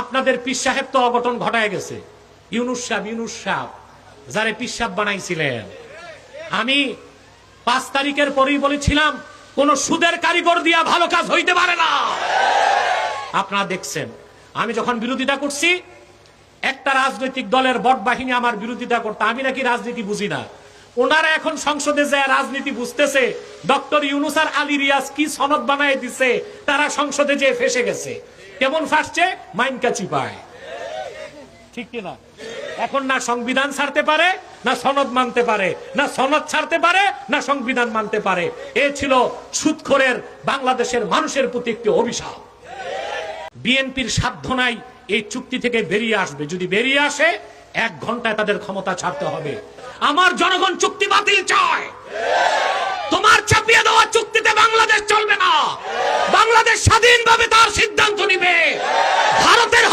আপনাদের পীর সাহেব তো অঘটন ঘটায় গেছে। ইউনুস সাহেব যারে পীর সাহেব বানাইছিলেন, আমি 5 তারিখের পরেই বলেছিলাম কোন সুদের কারিগর দিয়া ভালো কাজ হইতে পারে না। আপনারা দেখছেন, আমি যখন বিরোধিতা করছি, একটা রাজনৈতিক দলের বট বাহিনী আমার বিরোধিতা করতে, আমি নাকি রাজনীতি বুঝি না। ওনারা এখন সংসদে যায় রাজনীতি বুঝতেছে। ডক্টর ইউনুস আর আলী রিয়াজ কি সনদ বানায় দিছে, তারা সংসদে যে ফেসে গেছে। কেমন ফাঁসছে? মাইনকা চিপায়, ঠিক কিনা? এখন না সংবিধান ছাড়তে পারে, না সনদ মানতে পারে, না সনদ ছাড়তে পারে, না সংবিধান মানতে পারে। এ ছিল সুদখোরের বাংলাদেশের মানুষের প্রতি একটি অভিশাপ। বিএনপির সাধ্য নাই এই চুক্তি থেকে বেরিয়ে আসবে। যদি বেরিয়ে আসে, 1 ঘন্টায় তাদের ক্ষমতা ছাড়তে হবে। আমার জনগণ চুক্তি বাতিল চায়। তোমার চাপিয়ে দেওয়া চুক্তিতে বাংলাদেশ চলবে না। বাংলাদেশ স্বাধীনভাবে তার সিদ্ধান্ত নিবে। ভারতের